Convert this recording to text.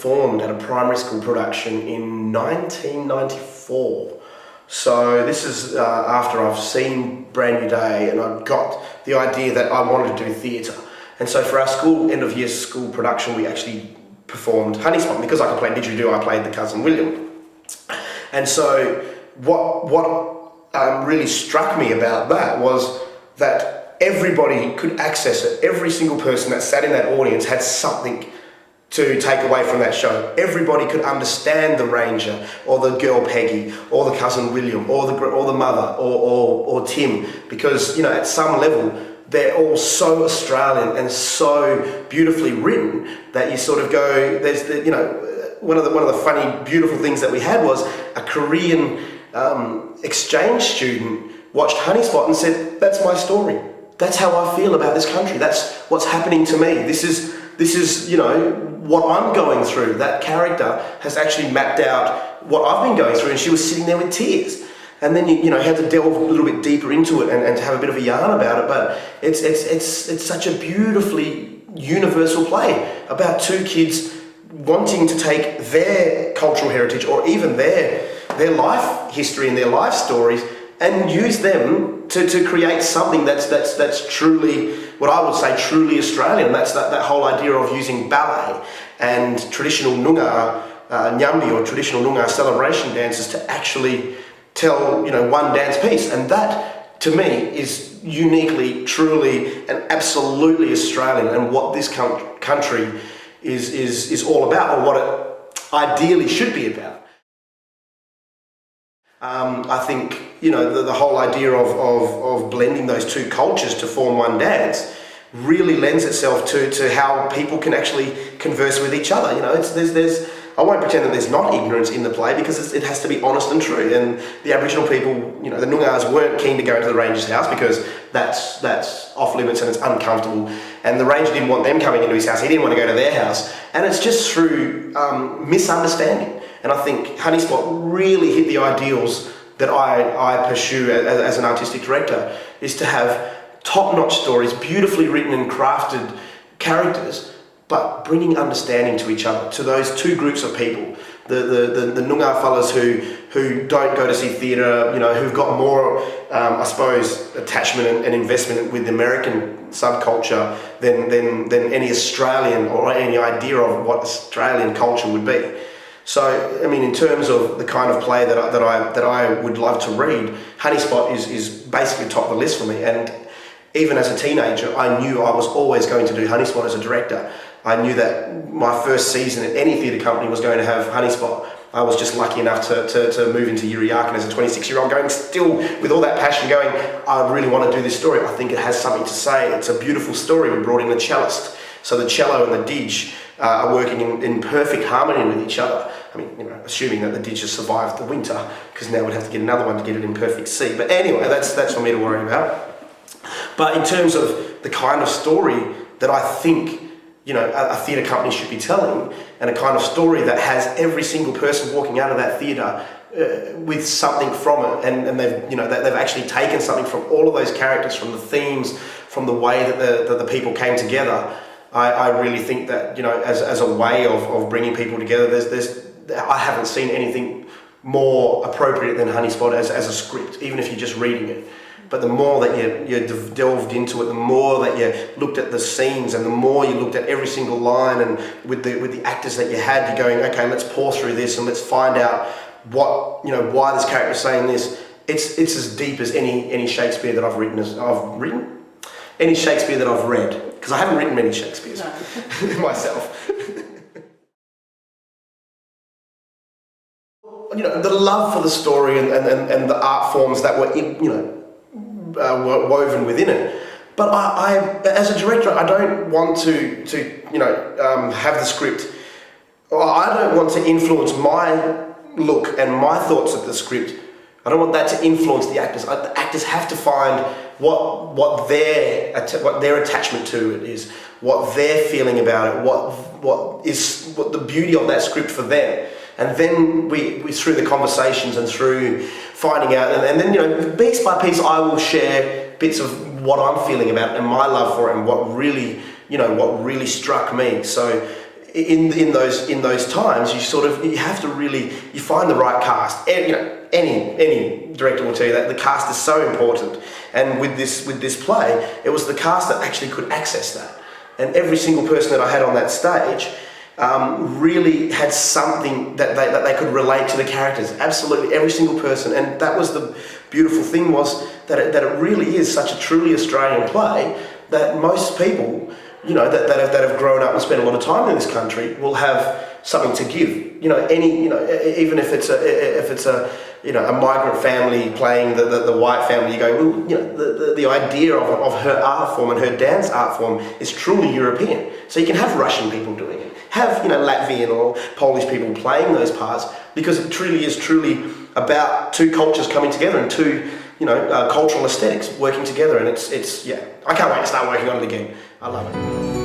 performed at a primary school production in 1994. So this is after I've seen Brand New Day and I got the idea that I wanted to do theatre. And so for our school end of year school production, we actually performed Honey Spot. Because I could play didgeridoo, I played the cousin William. And so what really struck me about that was that everybody could access it. Every single person that sat in that audience had something to take away from that show. Everybody could understand the ranger, or the girl Peggy, or the cousin William, or the mother, or Tim, because at some level they're all so Australian and so beautifully written that you sort of go. There's one of the funny, beautiful things that we had was a Korean exchange student watched Honey Spot and said, "That's my story. That's how I feel about this country. That's what's happening to me. This is what I'm going through." That character has actually mapped out what I've been going through, and she was sitting there with tears. And then you had to delve a little bit deeper into it and to have a bit of a yarn about it. But it's such a beautifully universal play about two kids wanting to take their cultural heritage or even their life history and their life stories and use them to create something that's truly, what I would say, truly Australian. That's that whole idea of using ballet and traditional Noongar Nyambi or traditional Noongar celebration dances to actually tell one dance piece. And that to me is uniquely, truly and absolutely Australian, and what this country is all about, or what it ideally should be about. I think the whole idea of blending those two cultures to form one dance really lends itself to how people can actually converse with each other. I won't pretend that there's not ignorance in the play, because it has to be honest and true. And the Aboriginal people, the Noongars, weren't keen to go into the ranger's house because that's off limits and it's uncomfortable. And the ranger didn't want them coming into his house. He didn't want to go to their house. And it's just through misunderstanding. And I think Honey Spot really hit the ideals that I pursue as an artistic director, is to have top-notch stories, beautifully written and crafted characters, but bringing understanding to each other, to those two groups of people. The Noongar fellas who don't go to see theatre, who've got more, I suppose, attachment and investment with the American subculture than any Australian, or any idea of what Australian culture would be. So, in terms of the kind of play that I would love to read, Honey Spot is basically top of the list for me. And even as a teenager, I knew I was always going to do Honey Spot as a director. I knew that my first season at any theatre company was going to have Honey Spot. I was just lucky enough to move into Yiriyarkan as a 26-year-old, going still with all that passion, going, I really want to do this story. I think it has something to say. It's a beautiful story. We brought in the cellist. So the cello and the didge are working in perfect harmony with each other. Assuming that the didge has survived the winter, because now we'd have to get another one to get it in perfect C. But anyway, that's for me to worry about. But in terms of the kind of story that I think a theatre company should be telling, and a kind of story that has every single person walking out of that theatre with something from it, and they've actually taken something from all of those characters, from the themes, from the way that the people came together. I really think that as a way of bringing people together, I haven't seen anything more appropriate than Honey Spot as a script, even if you're just reading it. But the more that you delved into it, the more that you looked at the scenes, and the more you looked at every single line, and with the actors that you had, you're going, okay, let's pour through this and let's find out why this character is saying this. It's as deep as any Shakespeare that I've written. Any Shakespeare that I've read, because I haven't written many Shakespeares myself. The love for the story and the art forms that were were woven within it. But I, as a director, I don't want to have the script. I don't want to influence my look and my thoughts of the script. I don't want that to influence the actors. The actors have to find what their attachment to it is, what they're feeling about it, what the beauty of that script for them. And then we through the conversations and through finding out, and then piece by piece, I will share bits of what I'm feeling about and my love for it, and what really struck me. So in those times, you have to really, you find the right cast. You know, any director will tell you that the cast is so important. And with this play, it was the cast that actually could access that. And every single person that I had on that stage really had something that they could relate to the characters. Absolutely, every single person. And that was the beautiful thing, was that it really is such a truly Australian play that most people, you know, that have grown up and spent a lot of time in this country will have something to give. You know, even if it's a a migrant family playing the white family, you go, well, you know, the idea of her art form and her dance art form is truly European. So you can have Russian people doing it, have, you know, Latvian or Polish people playing those parts, because it is truly about two cultures coming together and two, you know, cultural aesthetics working together. And it's yeah, I can't wait to start working on it again. I love it.